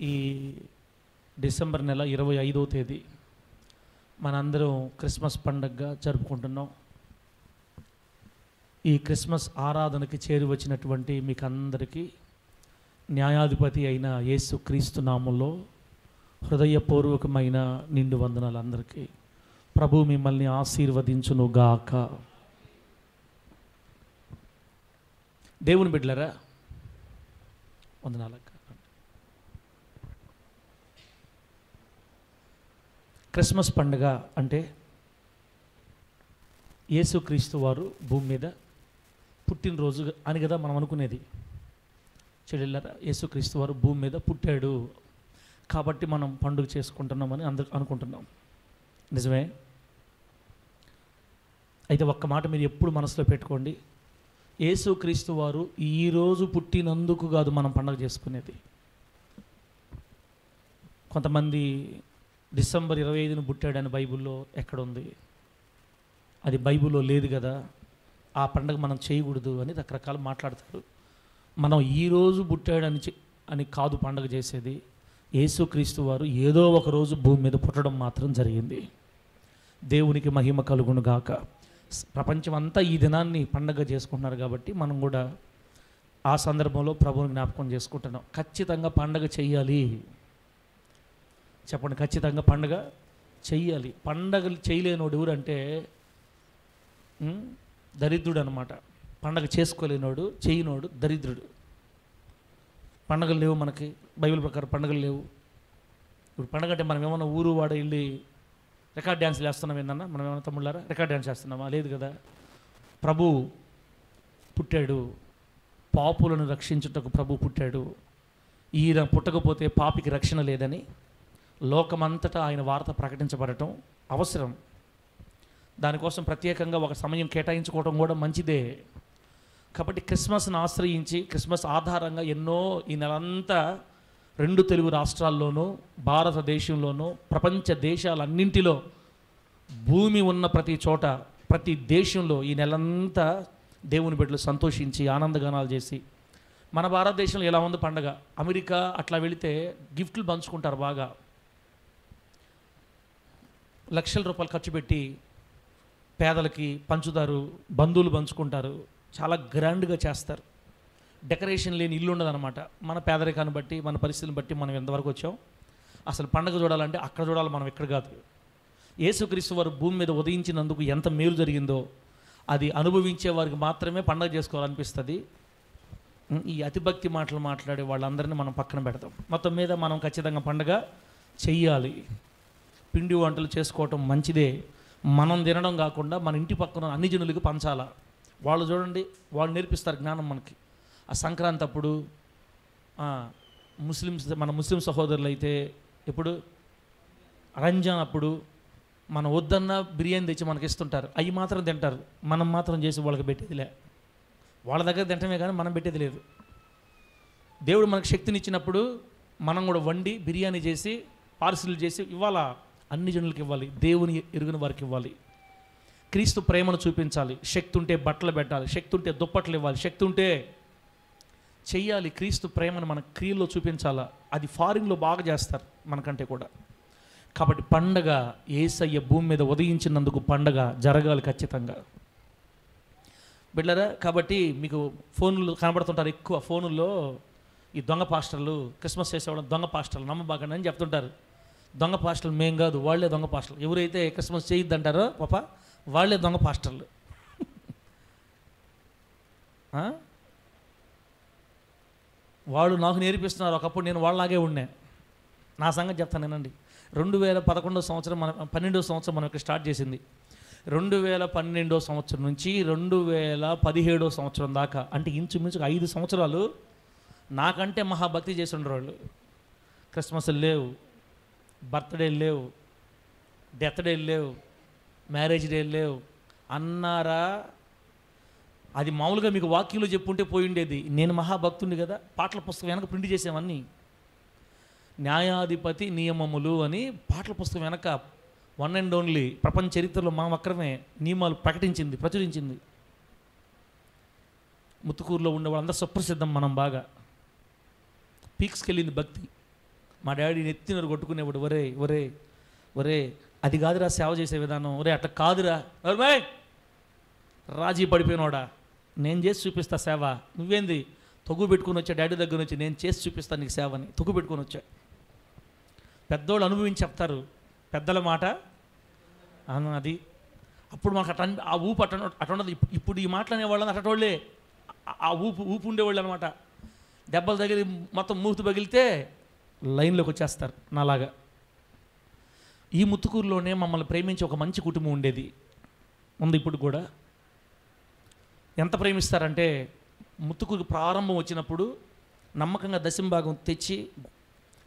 ఈ డిసెంబర్ నెల 25వ తేదీ మనందరం క్రిస్మస్ పండుగగా జరుపుకుంటున్నాం. ఈ క్రిస్మస్ ఆరాధనకి చేరి వచ్చినటువంటి మీకు అందరికీ న్యాయాధిపతి అయిన యేసు క్రీస్తు నామంలో హృదయపూర్వకమైన నిండు వందనాలు. అందరికీ ప్రభు మిమ్మల్ని ఆశీర్వదించునుగాక. దేవుని బిడ్డలారా, వందనాలక్క. క్రిస్మస్ పండుగ అంటే యేసుక్రీస్తు వారు భూమి మీద పుట్టినరోజు అని కదా మనం అనుకునేది. చెల్లెళ్ళారా, యేసుక్రీస్తు వారు భూమి మీద పుట్టాడు కాబట్టి మనం పండుగ చేసుకుంటున్నామని అందరూ అనుకుంటున్నాం. నిజమే. అయితే ఒక్క మాట మీరు ఎప్పుడు మనసులో పెట్టుకోండి, యేసుక్రీస్తు వారు ఈరోజు పుట్టినందుకు కాదు మనం పండుగ చేసుకునేది. కొంతమంది డిసెంబర్ 25న పుట్టాడని బైబిల్లో ఎక్కడుంది? అది బైబిల్లో లేదు కదా, ఆ పండుగ మనం చేయకూడదు అని రకరకాలు మాట్లాడతారు. మనం ఈరోజు పుట్టాడని కాదు పండుగ చేసేది. యేసుక్రీస్తు వారు ఏదో ఒక రోజు భూమి మీద పుట్టడం మాత్రం జరిగింది. దేవునికి మహిమ కలుగును గాక. ప్రపంచం అంతా ఈ దినాన్ని పండుగ చేసుకుంటున్నారు కాబట్టి మనం కూడా ఆ సందర్భంలో ప్రభువుని జ్ఞాపకం చేసుకుంటున్నాం. ఖచ్చితంగా పండుగ చెయ్యాలి. చెప్పండి, ఖచ్చితంగా పండుగ చెయ్యాలి. పండగలు చేయలేనోడు ఎవరంటే దరిద్రుడు అనమాట. పండగ చేసుకోలేనోడు, చేయనోడు దరిద్రుడు. పండగలు లేవు మనకి, బైబిల్ ప్రకారం పండగలు లేవు. ఇప్పుడు పండగ అంటే మనం ఏమన్నా ఊరు వాడ వెళ్ళి రికార్డ్ డ్యాన్స్లు వేస్తున్నాం ఏందన్నా? మనం ఏమన్నా తమ్ముళ్ళారా రికార్డ్ డ్యాన్స్ వేస్తున్నామా? లేదు కదా. ప్రభు పుట్టాడు, పాపులను రక్షించుటకు ప్రభు పుట్టాడు. ఈయన పుట్టకపోతే పాపికి రక్షణ లేదని లోకమంతటా ఆయన వార్త ప్రకటించబడటం అవసరం. దానికోసం ప్రత్యేకంగా ఒక సమయం కేటాయించుకోవడం కూడా మంచిదే. కాబట్టి క్రిస్మస్ను ఆశ్రయించి క్రిస్మస్ ఆధారంగా ఎన్నో ఈ నెలంతా 2 తెలుగు రాష్ట్రాల్లోనూ, భారతదేశంలోనూ, ప్రపంచ దేశాలన్నింటిలో, భూమి ఉన్న ప్రతి చోట, ప్రతి దేశంలో ఈ నెలంతా దేవుని బిడ్డలు సంతోషించి ఆనందగానాలు చేసి, మన భారతదేశంలో ఎలా ఉంది పండగ? అమెరికా అట్లా వెళితే గిఫ్ట్లు పంచుకుంటారు బాగా, లక్షల రూపాయలు ఖర్చు పెట్టి పేదలకి పంచుతారు, బంధువులు పంచుకుంటారు, చాలా గ్రాండ్గా చేస్తారు. డెకరేషన్ లేని ఇల్లు ఉండదన్నమాట. మన పేదరికాన్ని బట్టి, మన పరిస్థితిని బట్టి మనం ఎంతవరకు వచ్చాం. అసలు పండుగ చూడాలంటే అక్కడ చూడాలి, మనం ఇక్కడ కాదు. యేసుక్రీస్తు వారు భూమి మీద ఉదయించినందుకు ఎంత మేలు జరిగిందో అది అనుభవించే వారికి మాత్రమే పండుగ చేసుకోవాలనిపిస్తుంది. ఈ అతిభక్తి మాటలు మాట్లాడే వాళ్ళందరినీ మనం పక్కన పెడతాం. మొత్తం మీద మనం ఖచ్చితంగా పండుగ చెయ్యాలి. పిండి వంటలు చేసుకోవటం మంచిదే. మనం తినడం కాకుండా మన ఇంటి పక్కన అన్ని జనులకు పంచాలా. వాళ్ళు చూడండి, వాళ్ళు నేర్పిస్తారు జ్ఞానం మనకి. ఆ సంక్రాంతి అప్పుడు మన ముస్లిం సహోదరులు అయితే ఎప్పుడు రంజాన్ అప్పుడు మనం వద్దన్న బిర్యానీ తెచ్చి మనకి ఇస్తుంటారు. అవి మాత్రం తింటారు, మనం మాత్రం చేసి వాళ్ళకి పెట్టేదిలే. వాళ్ళ దగ్గర తింటమే కానీ మనం పెట్టేది లేదు. దేవుడు మనకు శక్తినిచ్చినప్పుడు మనం కూడా వండి బిర్యానీ చేసి పార్సిల్ చేసి ఇవ్వాలా, అన్ని జనులకు ఇవ్వాలి, దేవుని ఎరుగిన వారికి ఇవ్వాలి. క్రీస్తు ప్రేమను చూపించాలి. శక్తి ఉంటే బట్టలు పెట్టాలి, శక్తి ఉంటే దుప్పట్లు ఇవ్వాలి, శక్తి ఉంటే చెయ్యాలి. క్రీస్తు ప్రేమను మన క్రియల్లో చూపించాలా. అది ఫారిన్లో బాగా చేస్తారు మనకంటే కూడా. కాబట్టి పండగ, యేసయ్య భూమి మీద ఉదయించినందుకు పండగ జరగాలి ఖచ్చితంగా బిడ్డలారా. కాబట్టి మీకు ఫోన్లు కనబడుతుంటారు ఎక్కువ. ఫోనుల్లో ఈ దొంగ పాస్టర్లు క్రిస్మస్ చేసేవాళ్ళం దొంగ పాస్టర్లు నమ్మబాకండి అని చెప్తుంటారు. దొంగ పాస్టర్లు మేం కాదు, వాళ్ళే దొంగ పాస్టర్లు. ఎవరైతే క్రిస్మస్ చేయొద్దంటారో పాప వాళ్ళే దొంగ పాస్టర్లు. వాళ్ళు నాకు నేర్పిస్తున్నారు. ఒకప్పుడు నేను వాళ్ళలాగే ఉండే. నా సంగతి చెప్తాను వినండి. 2011 సంవత్సరం, 12వ సంవత్సరం మనం ఇక్కడ స్టార్ట్ చేసింది. 2012 సంవత్సరం నుంచి 2017 సంవత్సరం దాకా, అంటే ఇంచుమించుగా 5 సంవత్సరాలు నాకంటే మహాభక్తి చేసి ఉండరు వాళ్ళు. క్రిస్మస్ లేవు, బర్త్డే లేవు, డెత్ డే లేవు, మ్యారేజ్ డే లేవు అన్నారా? అది మామూలుగా మీకు వాక్యంలో చెప్పుంటే పోయిండేది. నేను మహాభక్తుడిని కదా, పాటల పుస్తకం వెనక ప్రింట్ చేసేవన్నీ. న్యాయాధిపతి నియమములు అని పాటల పుస్తకం వెనక వన్ అండ్ ఓన్లీ ప్రపంచ చరిత్రలో మా ఒక్కరమే నియమాలు ప్రచురించింది. ముత్తుకూరులో ఉండే వాళ్ళందరూ సుప్రసిద్ధం. మనం బాగా పీక్స్కి వెళ్ళింది భక్తి. మా డాడీ నెత్తినరు కొట్టుకునేవాడు, ఒరే ఒరే ఒరే అది కాదురా సేవ చేసే విధానం, ఒరే అట్లా కాదురా, బాయ్ రాజీ పడిపోయినోడా, నేను చేసి చూపిస్తా సేవ, నువ్వేంది తొగ్గు పెట్టుకుని వచ్చా డాడీ దగ్గర నుంచి, నేను చేసి చూపిస్తాను నీకు సేవని తొగ్గు పెట్టుకొని వచ్చా. పెద్దోళ్ళు అనుభవించి చెప్తారు, పెద్దల మాట అది. అప్పుడు మాకు ఆ ఊపు అటుండదు. ఇప్పుడు ఈ మాటలు అనేవాళ్ళని అటోళ్ళే, ఆ ఊపు ఉండేవాళ్ళు అనమాట. దెబ్బలు తగిలి మొత్తం మూతి పగిలితే లైన్లోకి వచ్చేస్తారు నాలాగా. ఈ ముత్తుకూరులోనే మమ్మల్ని ప్రేమించి ఒక మంచి కుటుంబం ఉండేది, ఉంది ఇప్పుడు కూడా. ఎంత ప్రేమిస్తారంటే, ముత్తుకూరు ప్రారంభం వచ్చినప్పుడు నమ్మకంగా దశంభాగం తెచ్చి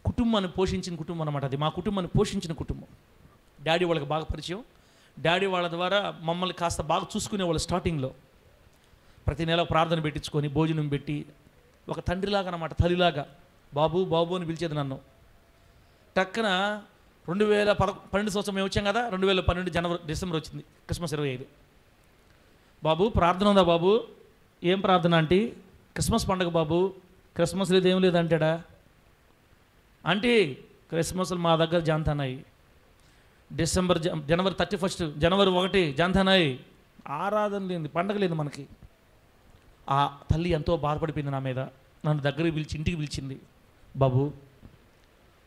కుటుంబాన్ని పోషించిన కుటుంబం అనమాట. అది మా కుటుంబాన్ని పోషించిన కుటుంబం. డాడీ వాళ్ళకి బాగా పరిచయం. డాడీ వాళ్ళ ద్వారా మమ్మల్ని కాస్త బాగా చూసుకునేవాళ్ళు. స్టార్టింగ్లో ప్రతి నెల ప్రార్థన పెట్టించుకొని భోజనం పెట్టి ఒక తండ్రిలాగా అనమాట, తల్లిలాగా బాబు బాబు అని పిలిచేది నన్ను. టక్కన 2012 సంవత్సరం మేము వచ్చాం కదా, 2012 డిసెంబర్ వచ్చింది, క్రిస్మస్ 25. బాబు ప్రార్థన ఉందా బాబు? ఏం ప్రార్థన ఆంటీ? క్రిస్మస్ పండుగ బాబు. క్రిస్మస్ లేదు ఏం లేదు అంటాడా ఆంటీ? క్రిస్మస్లు మా దగ్గర జాంతానాయి. జనవరి 31, జనవరి 1 జాంతానాయి. ఆరాధన లేని పండగ లేదు మనకి. ఆ తల్లి ఎంతో బాధపడిపోయింది నా మీద. నన్ను దగ్గరికి పిలిచి ఇంటికి పిలిచింది. బాబు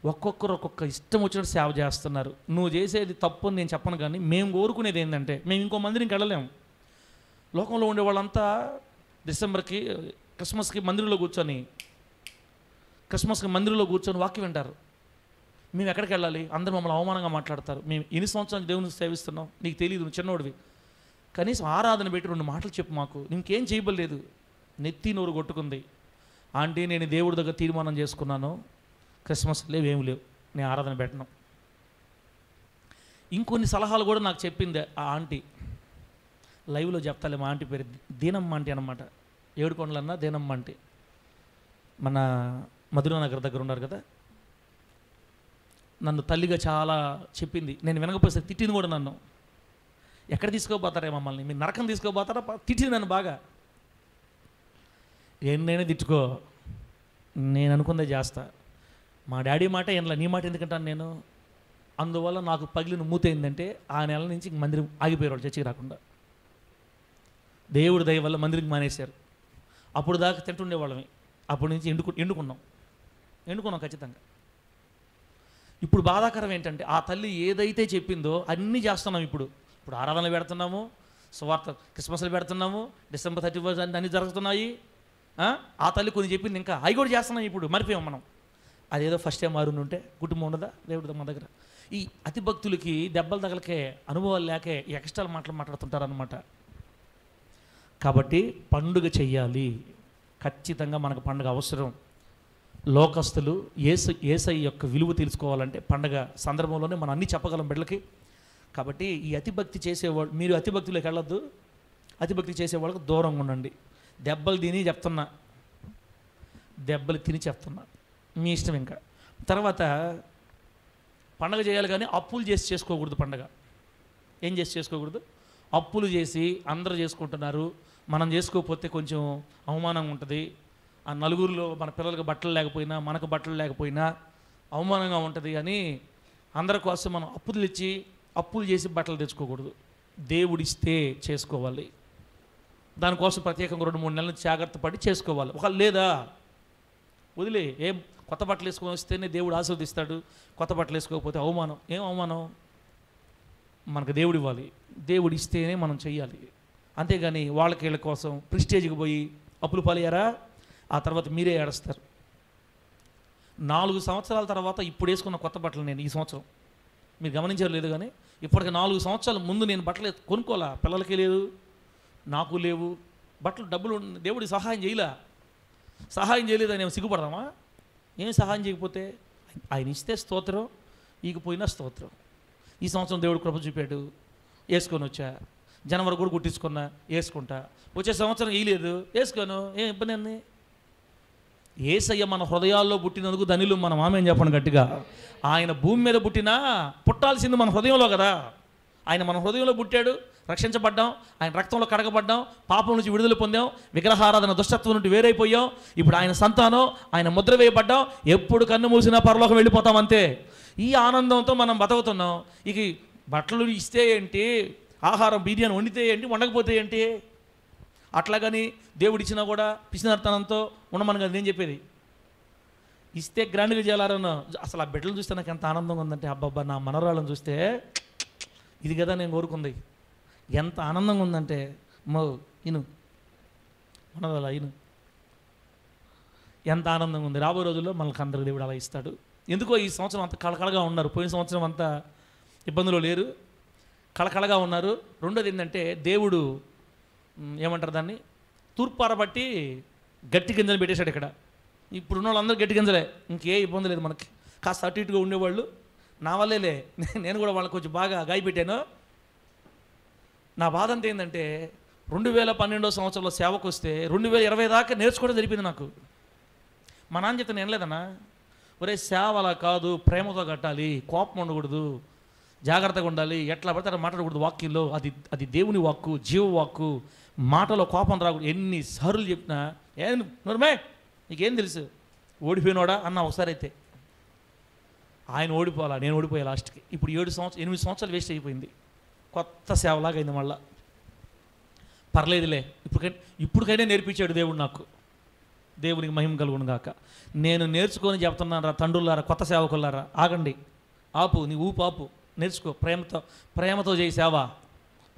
ఒక్కొక్కరు ఒక్కొక్క ఇష్టం వచ్చినట్టు సేవ చేస్తున్నారు, నువ్వు చేసేది తప్పు అని నేను చెప్పను, కానీ మేము కోరుకునేది ఏంటంటే మేము ఇంకో మందిరికి వెళ్ళలేము. లోకంలో ఉండే వాళ్ళంతా క్రిస్మస్కి మందిరంలో కూర్చొని వాక్యం వింటారు. మేము ఎక్కడికి వెళ్ళాలి? అందరూ మమ్మల్ని అవమానంగా మాట్లాడతారు. మేము ఎన్ని సంవత్సరాలు దేవుని సేవిస్తున్నాం, నీకు తెలియదు, నువ్వు చిన్నోడివి, కనీసం ఆరాధన పెట్టి 2 మాటలు చెప్పు మాకు. ఇంకేం చేయబడలేదు. నెత్తి నోరు కొట్టుకుంది. ఆంటీ నేను దేవుడి దగ్గర తీర్మానం చేసుకున్నాను, క్రిస్మస్ ఏమి లేవు, నేను ఆరాధన పెట్టను. ఇంకొన్ని సలహాలు కూడా నాకు చెప్పింది ఆ ఆంటీ. లైవ్లో చెప్తాలే. మా ఆంటీ పేరు దీనమ్మ ఆంటీ అనమాట. ఏడుకొండలన్నా దీనమ్మ ఆంటీ. మన మధురానగర్ దగ్గర ఉన్నారు కదా. నన్ను తల్లిగా చాలా చెప్పింది. నేను వినకపోతే తిట్టింది కూడా నన్ను. ఎక్కడ తీసుకోపోతారే మమ్మల్ని, మీరు నరకం తీసుకోపోతారా? తిట్టింది నన్ను బాగా. నేనే తిట్టుకో, నేను అనుకుందే చేస్తా. మా డాడీ మాట ఏం నీ మాట ఎందుకంటాను నేను. అందువల్ల నాకు పగిలిన మూత ఏంటంటే ఆ నెల నుంచి మందిరం ఆగిపోయారు, చర్చికి రాకుండా. దేవుడి దయ వల్ల మందిరికి మానేశారు. అప్పుడు దాకా తింటుండేవాళ్ళమే. అప్పటి నుంచి ఎండుకున్నాం ఖచ్చితంగా. ఇప్పుడు బాధాకరం ఏంటంటే ఆ తల్లి ఏదైతే చెప్పిందో అన్నీ చేస్తున్నాం. ఇప్పుడు ఆరాధనలు పెడుతున్నాము, సువార్త క్రిస్మస్లు పెడుతున్నాము, డిసెంబర్ 31 అన్నీ జరుగుతున్నాయి. ఆ తల్లి కొన్ని చెప్పింది, ఇంకా అవి కూడా చేస్తున్నాం. ఇప్పుడు మరిపోయాం మనం. అదేదో ఫస్ట్ టైం మారుని ఉంటే కుటుంబం ఉండదా దేవుడి మా దగ్గర. ఈ అతి భక్తులకి దెబ్బలు తగలకే, అనుభవాలు లేకే ఎక్స్ట్రా మాట్లాడుతుంటారనమాట. కాబట్టి పండుగ చెయ్యాలి, ఖచ్చితంగా మనకు పండుగ అవసరం. లోకస్తులు యేసయ్య యొక్క విలువ తెలుసుకోవాలంటే పండుగ సందర్భంలోనే మనం అన్నీ చెప్పగలం బిడ్డలకి. కాబట్టి ఈ అతిభక్తి చేసేవాళ్ళు, మీరు అతిభక్తిలోకి వెళ్ళొద్దు. అతిభక్తి చేసేవాళ్ళకి దూరంగా ఉండండి. దెబ్బలు తిని చెప్తున్నా, మీ ఇష్టం. ఇంకా తర్వాత పండగ చేయాలి, కానీ అప్పులు చేసి చేసుకోకూడదు. పండగ ఏం చేసి చేసుకోకూడదు? అప్పులు చేసి అందరూ చేసుకుంటున్నారు, మనం చేసుకోకపోతే కొంచెం అవమానంగా ఉంటుంది. ఆ నలుగురిలో మన పిల్లలకు బట్టలు లేకపోయినా, మనకు బట్టలు లేకపోయినా అవమానంగా ఉంటుంది అని అందరి కోసం మనం అప్పులు చేసి బట్టలు తెచ్చుకోకూడదు. దేవుడిస్తే చేసుకోవాలి. దానికోసం ప్రత్యేకంగా 2-3 నెలలు జాగ్రత్త పడి చేసుకోవాలి. ఒకవేళ లేదా వదిలే, ఏం కొత్త బట్టలు వేసుకొని వస్తేనే దేవుడు ఆశీర్వదిస్తాడు, కొత్త బట్టలు వేసుకోకపోతే అవమానం. ఏం అవమానం? మనకు దేవుడు ఇవ్వాలి, దేవుడు ఇస్తేనే మనం చెయ్యాలి. అంతేగాని వాళ్ళకి వీళ్ళ కోసం ప్రిస్టేజ్కి పోయి అప్పులు పాలయ్యారా, ఆ తర్వాత మీరే ఏడుస్తారు. 4 సంవత్సరాల తర్వాత ఇప్పుడు వేసుకున్న కొత్త బట్టలు నేను ఈ సంవత్సరం, మీరు గమనించారు లేదు, కానీ ఇప్పటికి 4 సంవత్సరాల ముందు నేను బట్టలు కొనుక్కోవాలా. పిల్లలకి లేదు, నాకు లేవు బట్టలు. డబ్బులు దేవుడి సహాయం చేయలేదని ఏమి సిగ్గుపడదామా? ఏమి సహాయం చేయకపోతే ఆయన ఇస్తే స్తోత్రం, ఈగిపోయినా స్తోత్రం. ఈ సంవత్సరం దేవుడు కృప చూపాడు, వేసుకొని వచ్చా. జనవరి కూడా కుట్టించుకున్నా, వేసుకుంటా. వచ్చే సంవత్సరం వేయలేదు, వేసుకోను, ఏం ఇబ్బంది అండి? యేసయ్య మన హృదయాల్లో పుట్టినందుకు ధనిలు. మనం ఆమె చెప్పండి గట్టిగా. ఆయన భూమి మీద పుట్టినా పుట్టాల్సింది మన హృదయంలో కదా. ఆయన మన హృదయంలో పుట్టాడు, రక్షించబడ్డాం, ఆయన రక్తంలో కడగబడ్డాం, పాపం నుంచి విడుదల పొందాం, విగ్రహారాధన దుష్టత్వం నుండి వేరైపోయాం, ఇప్పుడు ఆయన సంతానం, ఆయన ముద్ర వేయబడ్డాం, ఎప్పుడు కన్ను మూసినా పరలోకం వెళ్ళిపోతాం అంతే. ఈ ఆనందంతో మనం బతుకుతున్నాం. ఇక బట్టలు ఇస్తే ఏంటి, ఆహారం బిర్యానీ వండితే ఏంటి, వండకపోతే ఏంటి, అట్లాగని దేవుడు ఇచ్చినా కూడా పిసినార్తనంతో ఉండమని కదా నేను చెప్పేది. ఇస్తే గ్రాండ్గా చేయాలన్న అసలు ఆ బిడ్డలు చూస్తే నాకు ఎంత ఆనందంగా ఉందంటే, అబ్బబ్బా నా మనవరాళ్ళని చూస్తే ఇది కదా నేను కోరుకుంది, ఎంత ఆనందంగా ఉందంటే ఇను మనవరాల ఇను ఎంత ఆనందంగా ఉంది. రాబోయే రోజుల్లో మనకు అందరికి దేవుడు అలా ఇస్తాడు. ఎందుకో ఈ సంవత్సరం అంత కళకళగా ఉన్నారు, పోయిన సంవత్సరం అంతా ఇబ్బందులు లేరు, కళకళగా ఉన్నారు. రెండోది ఏంటంటే దేవుడు ఏమంటారు దాన్ని, తూర్పారబట్టి గట్టి గింజలు పెట్టేశాడు ఇక్కడ. ఇప్పుడున్న వాళ్ళందరూ గట్టి గింజలే, ఇంకే ఇబ్బంది లేదు మనకి. కాస్త అటు ఇటుగా ఉండేవాళ్ళు నా వల్లేలే, నేను కూడా వాళ్ళకి కొంచెం బాగా గాయపెట్టాను. నా బాధ అంతా ఏంటంటే 2012 సంవత్సరంలో సేవకు వస్తే 2020 దాకా నేర్చుకోవడం జరిపింది నాకు. మా నాన్న చెప్తే నేను లేదన్నా, ఒరే సేవ అలా కాదు, ప్రేమతో కట్టాలి, కోపం ఉండకూడదు, జాగ్రత్తగా ఉండాలి, ఎట్లా పడితే అట్లా మాట్లాడకూడదు వాక్యంలో, అది దేవుని వాక్కు, జీవ వాక్కు, మాటలో కోపం రాకూడదు. ఎన్నిసార్లు చెప్పినా ఏం నోర్మే నీకేం తెలుసు, ఓడిపోయినోడా అన్న ఒకసారి అయితే. ఆయన ఓడిపోవాలా, నేను ఓడిపోయా లాస్ట్కి. ఇప్పుడు 8 సంవత్సరాలు వేస్ట్ అయిపోయింది, కొత్త సేవలాగా అయింది. మళ్ళా పర్లేదులే, ఇప్పటికైనా నేర్పించాడు దేవుడు నాకు. దేవునికి మహిమ కలుగును గాక. నేను నేర్చుకొని చెప్తున్నాను రా తండ్రులారా, కొత్త సేవకులారా, ఆగండి, ఆపు, నీ ఊపు ఆపు, నేర్చుకో, ప్రేమతో చేయి సేవ,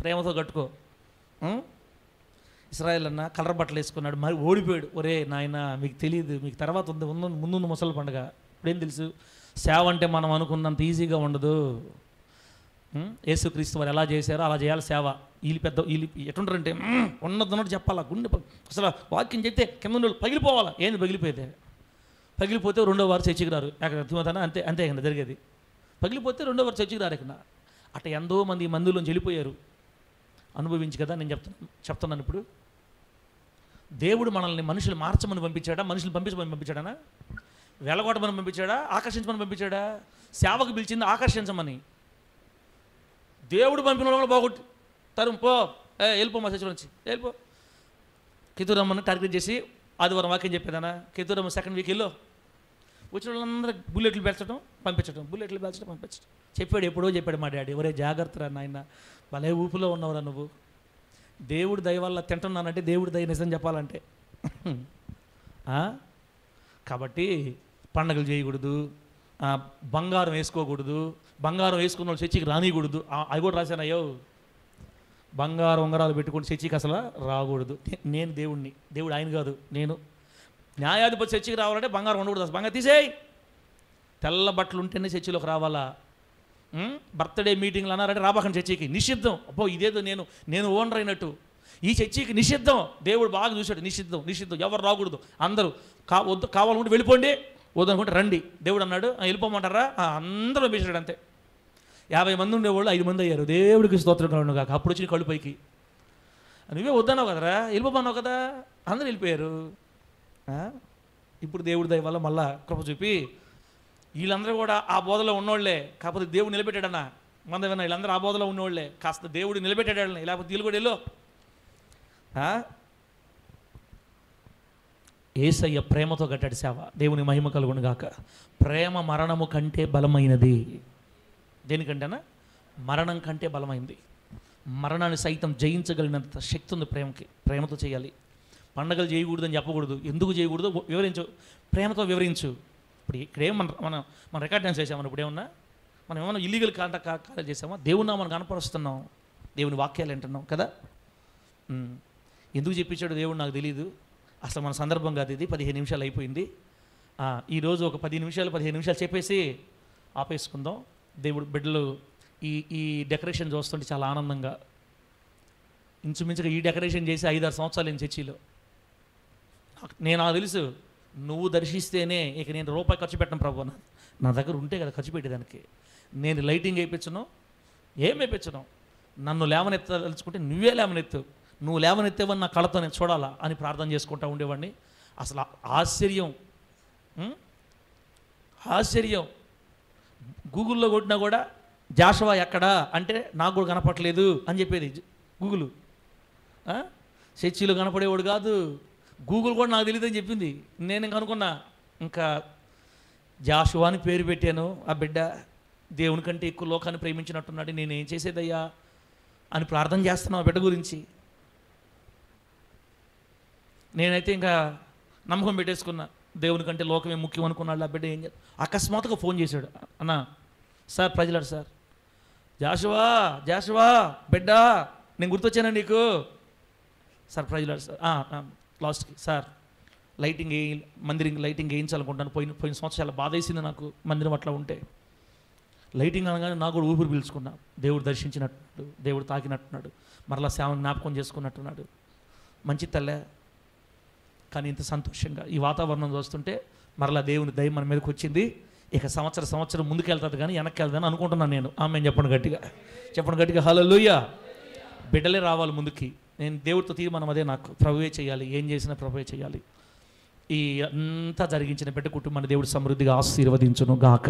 ప్రేమతో కట్టుకో. ఇశ్రాయేల్ అన్న కలర్ బట్టలు వేసుకున్నాడు, మరి ఓడిపోయాడు. ఒరే నాయన మీకు తెలియదు, మీకు తర్వాత ముందున్న ముసలి పండుగ, ఇప్పుడేం తెలుసు, సేవ అంటే మనం అనుకున్నంత ఈజీగా ఉండదు. యేసుక్రీస్తు వారు ఎలా చేశారో అలా చేయాలి సేవ. వీళ్ళు ఎటుంటారంటే ఉన్నదన్నట్టు చెప్పాలా, గుండె అసలు వాక్యం చెప్తే కింద పగిలిపోవాలా. ఏంది పగిలిపోతే, పగిలిపోతే 2వ వారు చర్చికి రారు. అర్థమవుతానా, అంతే కదా జరిగేది. పగిలిపోతే 2వ వారు చర్చికి రారు. ఇక్కడ అట్లా ఎంతో మందిలోంచి వెళ్ళిపోయారు, అనుభవించి కదా నేను చెప్తున్నాను. ఇప్పుడు దేవుడు మనల్ని మనుషులు మార్చమని పంపించాడా, మనుషులు పంపించమని పంపించాడా, వెలగొట్టమని పంపించాడా, ఆకర్షించమని పంపించాడా? సేవకు పిలిచింది ఆకర్షించమని. దేవుడు పంపిన వాళ్ళు బాగొట్టి పో, వెళ్ళిపో మా చర్చ నుంచి వెళ్ళిపో. కితూరమ్మని టార్గెట్ చేసి ఆదివారం వాక్యం చెప్పేదానా, కితూరమ్మ సెకండ్ వీక్ వెళ్ళో, వచ్చిన వాళ్ళందరూ బుల్లెట్లు పేల్చడం పంపించడం, బుల్లెట్లు పేల్చడం పంపించడం. చెప్పాడు, ఎప్పుడో చెప్పాడు మా డాడీ, ఒరే జాగ్రత్త రా నాయన, భలే ఊపులో ఉన్నవరా నువ్వు, దేవుడి దయ వల్ల తింటున్నానంటే దేవుడి దయ నిజం చెప్పాలంటే. కాబట్టి పండగలు చేయకూడదు, బంగారం వేసుకోకూడదు, బంగారం వేసుకున్న వాళ్ళు చర్చికి రానియకూడదు. అవి కూడా రాశాను, అయ్యో బంగారం ఉంగరాలు పెట్టుకుని చర్చికి అసలు రాకూడదు. నేను దేవుడిని, దేవుడు ఆయన కాదు. నేను న్యాయాధిపతి చర్చికి రావాలంటే బంగారం ఉండకూడదు, అసలు బంగారం తీసేయి, తెల్ల బట్టలు ఉంటేనే చర్చిలోకి రావాలా. బర్త్డే మీటింగ్లు అన్నారంటే రాబాకండి చర్చికి, నిషిద్ధం. అబ్బో ఇదేదో నేను ఓనర్ అయినట్టు, ఈ చర్చికి నిషిద్ధం. దేవుడు బాగా చూశాడు, నిషిద్ధం, ఎవరు రాకూడదు, అందరూ కావాలనుకుంటే వెళ్ళిపోండి, వద్దనుకుంటే రండి. దేవుడు అన్నాడు, వెళ్ళిపోమంటారా, అందరూ పంపించాడు. అంతే 50 మంది ఉండేవాళ్ళు 5 మంది అయ్యారు. దేవుడికి స్తోత్రం కలుగును గాక. అప్పుడు వచ్చిన కళ్ళు పైకి, నువ్వే వద్దన్నావు కదరా, వెళ్ళిపోమన్నావు కదా, అందరూ వెళ్ళిపోయారు. ఇప్పుడు దేవుడి దయ వల్ల మళ్ళా కృప చూపి వీళ్ళందరూ కూడా ఆ బోధలో ఉన్నోళ్లే, కాకపోతే దేవుడు నిలబెట్టాడన్నా. మందవిన్నా వీళ్ళందరూ ఆ బోధలో ఉన్నోళ్లే, కాస్త దేవుడు నిలబెట్టాడని, లేకపోతే వీళ్ళు కూడా వెళ్ళు. యేసయ్య ప్రేమతో కట్టాడు సేవ. దేవుని మహిమ కలుగును గాక. ప్రేమ మరణము కంటే బలమైనది. దేనికంటేనా, మరణం కంటే బలమైంది. మరణాన్ని సైతం జయించగలిగినంత శక్తి ఉంది ప్రేమకి. ప్రేమతో చేయాలి. పండగలు చేయకూడదని చెప్పకూడదు, ఎందుకు చేయకూడదు వివరించు, ప్రేమతో వివరించు. ఇప్పుడు ఇక్కడేం మనం రికార్డ్ డాన్స్ చేసామని, ఇప్పుడు ఏమన్నా మనం ఏమన్నా ఇల్లీగల్ కార్యాలు చేసామా? దేవుని మనం కనపరుస్తున్నాం, దేవుని వాక్యాలు వింటున్నాం కదా. ఎందుకు చెప్పించాడు దేవుడు నాకు తెలియదు, అసలు మన సందర్భం కాదు ఇది. 15 నిమిషాలు అయిపోయింది. ఈరోజు ఒక 15 నిమిషాలు చెప్పేసి ఆపేసుకుందాం. దేవుడు బిడ్డలు ఈ డెకరేషన్ చూస్తుంటే చాలా ఆనందంగా, ఇంచుమించుగా ఈ డెకరేషన్ చేసి 5-6 సంవత్సరాలు నేను చర్చిలో. నాకు తెలుసు, నువ్వు దర్శిస్తేనే ఇక నేను రూపాయి ఖర్చు పెట్టను ప్రభు, నా దగ్గర ఉంటే కదా ఖర్చు పెట్టేదానికి. నేను లైటింగ్ వేయించను, ఏం వేయించను, నన్ను లేవనెత్తలుచుకుంటే నువ్వే లేవనెత్తు, నువ్వు లేవనెత్తేవని నా కళతో నేను చూడాలా అని ప్రార్థన చేసుకుంటూ ఉండేవాడిని. అసలు ఆశ్చర్యం. గూగుల్లో కొట్టినా కూడా జాషువా ఎక్కడా అంటే నాకు కూడా కనపట్లేదు అని చెప్పేది. గూగుల్ చర్చిలో కనపడేవాడు కాదు. గూగుల్ కూడా నాకు తెలియదని చెప్పింది. నేను ఇంక అనుకున్నా, ఇంకా జాషువా అని పేరు పెట్టాను. ఆ బిడ్డ దేవుని కంటే ఎక్కువ లోకాన్ని ప్రేమించినట్టున్నాడు, నేనేం చేసేదయ్యా అని ప్రార్థన చేస్తున్నాను ఆ బిడ్డ గురించి. నేనైతే ఇంకా నమ్మకం పెట్టేసుకున్నా, దేవుని కంటే లోకమే ముఖ్యం అనుకున్నాడు. ఆ బిడ్డ ఏం చేస్తా అకస్మాత్తుగా ఫోన్ చేశాడు. అన్న సార్ ప్రజలాడు సార్, జాషువా బిడ్డ నేను గుర్తొచ్చానా నీకు? సార్ ప్రజలాడు సార్ లాస్ట్కి సార్ మందిరం లైటింగ్ వేయించాలనుకుంటాను. పోయిన సంవత్సరం చాలా బాధ వేసింది నాకు మందిరం అట్లా ఉంటే. లైటింగ్ అనగానే నాకు కూడా ఊపిరి పీల్చుకున్నా. దేవుడు దర్శించినట్టు, దేవుడు తాకినట్టున్నాడు, మరలా సేవను జ్ఞాపకం చేసుకున్నట్టున్నాడు. మంచి తల్లే. కానీ ఇంత సంతోషంగా ఈ వాతావరణం చూస్తుంటే మరలా దేవుని దయ మన మీదకి వచ్చింది. ఇక సంవత్సరం ముందుకు వెళ్తుంది కానీ వెనక్కి వెళ్తాను అనుకుంటున్నాను నేను. ఆమె చెప్పండి గట్టిగా హల్లెలూయా. బిడ్డలే రావాలి ముందుకి. నేను దేవుడితో తీర్మానం అదే, నాకు ప్రభువే చేయాలి, ఏం చేసినా ప్రభువే చేయాలి. ఈ అంతా జరిగించిన బిడ్డ కుటుంబాన్ని దేవుడు సమృద్ధిగా ఆశీర్వదించును గాక.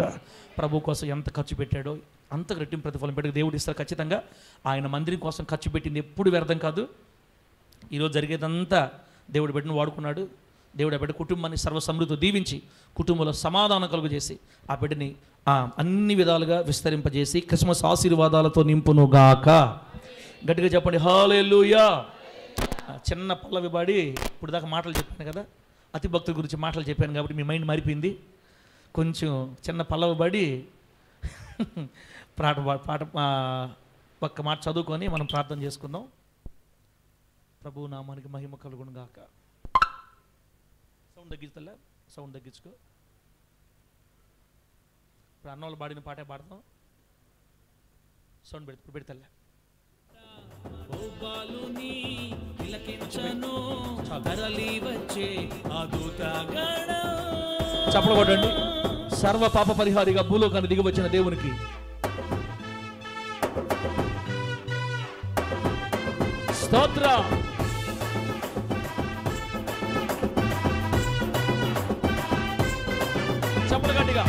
ప్రభు కోసం ఎంత ఖర్చు పెట్టాడో అంత రెట్టింపు ప్రతిఫలం బిడ్డకు దేవుడు ఇస్తారు ఖచ్చితంగా. ఆయన మందిరం కోసం ఖర్చు పెట్టింది ఎప్పుడు వ్యర్థం కాదు. ఈరోజు జరిగేదంతా దేవుడు బిడ్డను వాడుకున్నాడు. దేవుడు ఆ బిడ్డ కుటుంబాన్ని సర్వసమృద్ధితో దీవించి కుటుంబంలో సమాధానం కలుగు చేసి ఆ బిడ్డని అన్ని విధాలుగా విస్తరింపజేసి క్రిస్మస్ ఆశీర్వాదాలతో నింపును గాక. గట్టిగా చెప్పండి హల్లెలూయా. చిన్న పల్లవి పాడి ఇప్పుడు దాకా మాటలు చెప్పాను కదా, అతి భక్తుల గురించి మాటలు చెప్పాను కాబట్టి మీ మైండ్ మారిపోయింది. కొంచెం చిన్న పల్లవి పాడి పాట ఒక్క మాట చదువుకొని మనం ప్రార్థన చేసుకుందాం. ప్రభు నామానికి మహిమ కలుగును గాక. సౌండ్ తగ్గించుకో. ఇప్పుడు అన్నోళ్ళు పాడిన పాటే పాడతాం. సౌండ్ పెడతలే. చప్పలు కొట్టండి. సర్వ పాప పరిహారిగా భూలోకాన్ని దిగి వచ్చిన దేవునికి స్తోత్రం. చప్పలు గట్టిగా.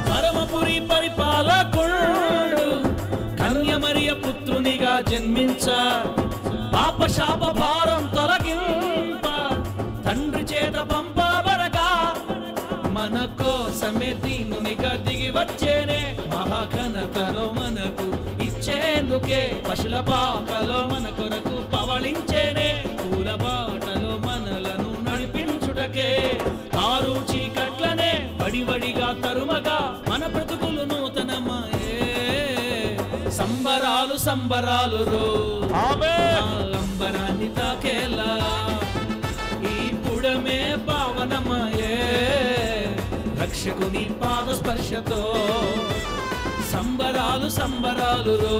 పరమపురి పరిపాలకుడు కన్యమరియ పుత్రునిగా జన్మించ పాప శాప భారం తొలగింప తండ్రి చేత పంపబడగా మన కోసమే దీనునిగా దిగి వచ్చేనే. మహాఘనతలో మనకు ఇచ్చేందుకే పశుల పాకలో మన కొరకు పవళించేనే. పూల బాటలో మనలను నడిపించుటకే ఆరు చీకట్లనే వడివడిగా తరుమగా మన బ్రతుకులు నూతనమాయే. సంబరాలు సంబరాలు రో అంబరాన్ని తాకేలా ఈ పుడమే పావనమాయే. రక్షకుని పాద స్పర్శతో సంబరాలు సంబరాలు రో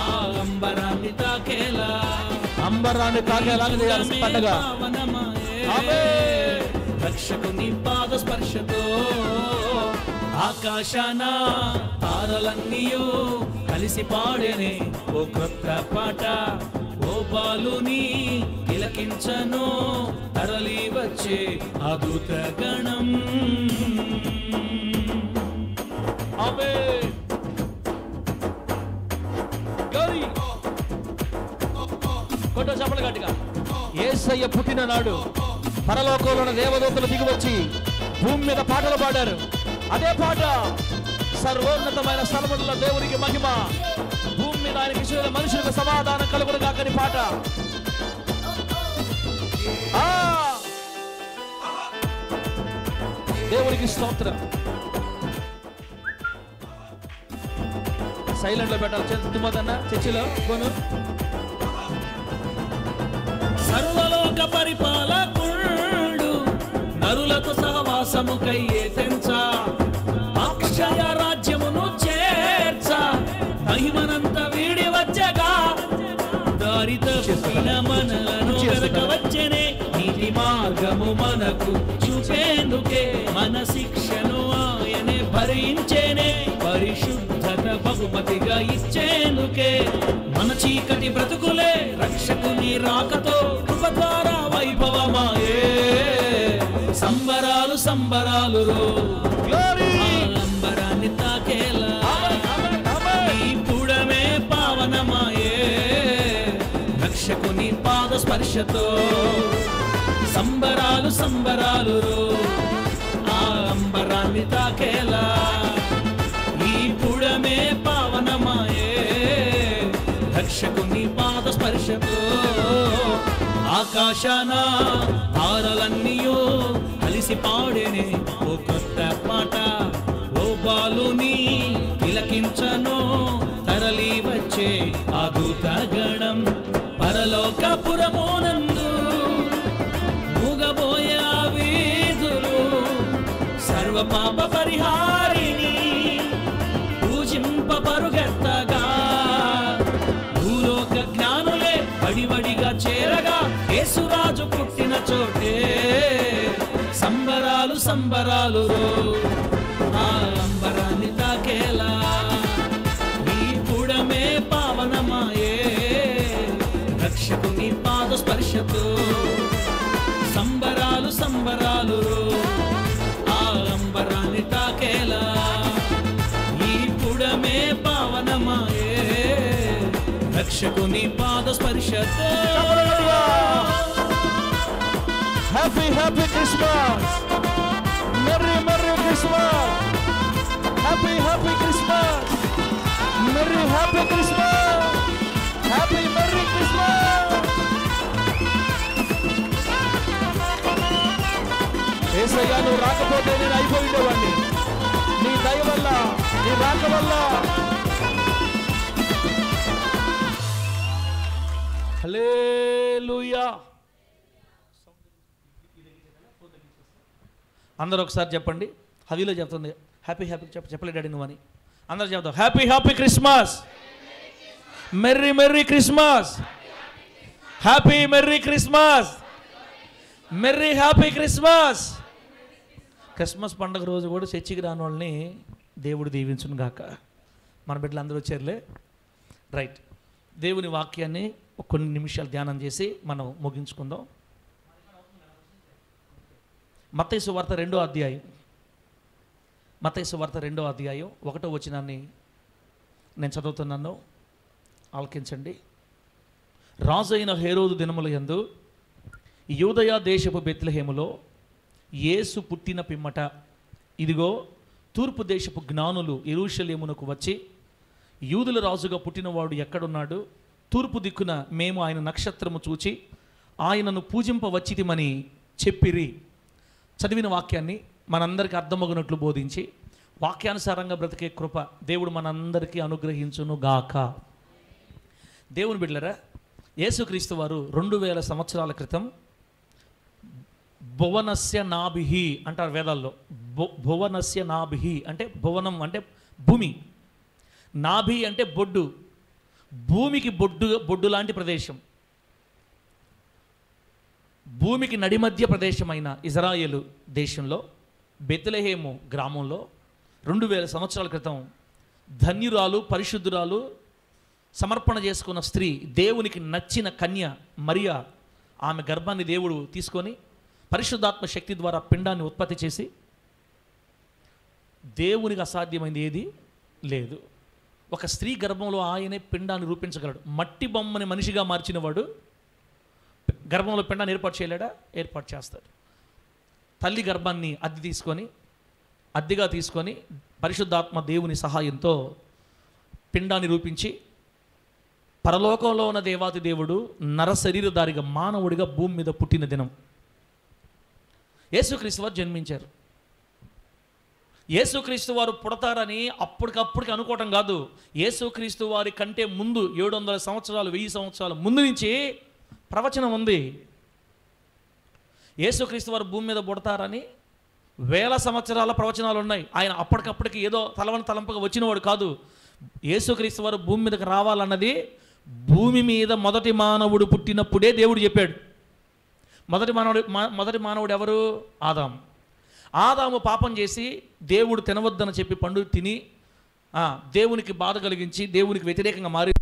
ఆ అంబరాన్ని తాకేలా పండగ రక్షకుని పాద స్పర్శతో ఆకాశాన తారలన్నీయు కలిసి పాడేనే ఓ కొత్త పాట. ఓ బాలుని తిలకించను తరలి వచ్చే అద్భుత గణం. యేసయ్య పుట్టిన నాడు పరలోకంలో ఉన్న దేవదూతలు దిగివచ్చి భూమి మీద పాటలు పాడారు. అదే పాట సర్వోన్నతమైన స్థలములలో దేవునికి మహిమ, భూమి మీద ఆయనకి మనుషులకు సమాధానం కలుగును కాకని పాట. దేవునికి స్తోత్రం. సైలెంట్ లో పెట్టాలి తుమ్మదన్న చర్చిలో కొను. సర్వలోక పరిపాలకుడు నరులతో సహవాసముకై తెంచ అక్షయ రాజ్యమును చేర్చ మహిమనంత వీడి వచ్చగా దారి తప్పిన మనలను వెనక వచ్చనే. నీతి మార్గము మనకు చూపేందుకే మన శిక్షను ఆయనే భరించేనే, పరిశుద్ధత బహుమతిగా ఇచ్చేందుకే. మన చీకటి బ్రతుకులే రక్షకుని రాకతో కృప ద్వారా వైభవమాయే. సంబరాలు సంబరాలు రో, అంబరాన్ని తాకేలా ఈ పుడమే పావనమాయే. రక్షకుని పాద స్పర్శతో సంబరాలు సంబరాలు రో, ఆ అంబరాన్ని తాకేలా ఈ పుడమే పావనమాయే. రక్షకుని పాద స్పర్శతో ఆకాశాన తారలన్నీయో కలిసి పాడేనే ఓ కొత్త పాట. ఓ బాలుని తిలకించను తరలి వచ్చే ఆ దూతగణం. పరలోకపురమునందు మూగబోయే ఆ వీధులు సర్వ పాప పరిహారిణి పూజింప పరుగెత్తగా. భూలోక జ్ఞానులే వడివడిగా చేరగా యేసురాజు పుట్టిన చోటే. సంబరాలు సంబరాలు రో, ఆ అంబరాన్ని తాకేలా ఈ పుడమే పావనమాయే. రక్షకుని పాద స్పర్శతో సంబరాలు సంబరాలు రో, ఆ అంబరాన్ని తాకేలా ఈ పుడమే పావనమాయే. రక్షకుని పాద స్పర్శతో. Happy happy Christmas, merry merry Christmas, happy happy Christmas, merry happy Christmas, happy merry Christmas. యేసయ్యా నువ్వు రాకపోతే నేను అయిపోయిండేవాడిని. నీ దయ వల్ల, నీ రాక వల్ల. హల్లెలూయా. అందరూ ఒకసారి చెప్పండి. హవిలో చెప్తుంది హ్యాపీ హ్యాపీ చెప్పలే డాడీ నువ్వు అని. అందరూ చెప్తాం happy happy Christmas, merry merry Christmas, happy merry Christmas, merry happy Christmas. Christmas పండుగ రోజు కూడా చర్చికి రాని వాళ్ళని దేవుడు దీవించును గాక. మన బిడ్డలు అందరూ వచ్చారులే. రైట్, దేవుని వాక్యాన్ని కొన్ని నిమిషాలు ధ్యానం చేసి మనం ముగించుకుందాం. మత్తయి సువార్త 2వ అధ్యాయం, మత్తయి సువార్త 2వ అధ్యాయం 1వ వచనాన్ని నేను చదువుతున్నాను, ఆలకించండి. రాజు అయిన హేరోదు దినముల యందు యూదయ దేశపు బెత్లెహేములో యేసు పుట్టిన పిమ్మట ఇదిగో తూర్పు దేశపు జ్ఞానులు యెరూషలేమునకు వచ్చి, యూదుల రాజుగా పుట్టినవాడు ఎక్కడున్నాడు? తూర్పు దిక్కున మేము ఆయన నక్షత్రము చూచి ఆయనను పూజింపవచ్చితిమని చెప్పిరి. చదివిన వాక్యాన్ని మనందరికీ అర్థమగునట్లు బోధించి వాక్యానుసారంగా బ్రతికే కృప దేవుడు మనందరికీ అనుగ్రహించును గాక. దేవుని బిడ్డలారా, యేసుక్రీస్తు వారు 2000 సంవత్సరాల క్రితం భువనస్య నాభిహి అంటారు వేదాల్లో. భువనస్య నాభిహి అంటే భువనం అంటే భూమి, నాభి అంటే బొడ్డు, భూమికి బొడ్డు లాంటి ప్రదేశం. భూమికి నడిమధ్య ప్రదేశమైన ఇజ్రాయేలు దేశంలో బెత్లెహేము గ్రామంలో 2000 సంవత్సరాల క్రితం ధన్యురాలు, పరిశుద్ధురాలు, సమర్పణ చేసుకున్న స్త్రీ, దేవునికి నచ్చిన కన్య మరియా, ఆమె గర్భాన్ని దేవుడు తీసుకొని పరిశుద్ధాత్మ శక్తి ద్వారా పిండాన్ని ఉత్పత్తి చేసి, దేవునికి అసాధ్యమైంది ఏది లేదు. ఒక స్త్రీ గర్భంలో ఆయనే పిండాన్ని రూపించగలడు. మట్టి బొమ్మని మనిషిగా మార్చినవాడు గర్భంలో పిండాన్ని ఏర్పాటు చేయలేడా? ఏర్పాటు చేస్తాడు. తల్లి గర్భాన్ని అద్దెగా తీసుకొని పరిశుద్ధాత్మ దేవుని సహాయంతో పిండాన్ని రూపించి పరలోకంలో ఉన్న దేవాతి దేవుడు నరశరీరధారిగా మానవుడిగా భూమి మీద పుట్టిన దినం యేసుక్రీస్తు వారు జన్మించారు. యేసుక్రీస్తు వారు పుడతారని అప్పటికప్పటికి అనుకోవటం కాదు. యేసుక్రీస్తు వారి కంటే ముందు 700 సంవత్సరాలు 1000 సంవత్సరాల ముందు నుంచి ప్రవచనం ఉంది. యేసుక్రీస్తు వారు భూమి మీద పుడతారని 1000 సంవత్సరాల ప్రవచనాలు ఉన్నాయి. ఆయన అప్పటికప్పటికి ఏదో తలంపుగా వచ్చినవాడు కాదు. యేసుక్రీస్తు వారు భూమి మీదకి రావాలన్నది భూమి మీద మొదటి మానవుడు పుట్టినప్పుడే దేవుడు చెప్పాడు. మొదటి మానవుడు ఎవరు? ఆదాము. ఆదాము పాపం చేసి దేవుడు తినవద్దని చెప్పి పండు తిని దేవునికి బాధ కలిగించి దేవునికి వ్యతిరేకంగా మారి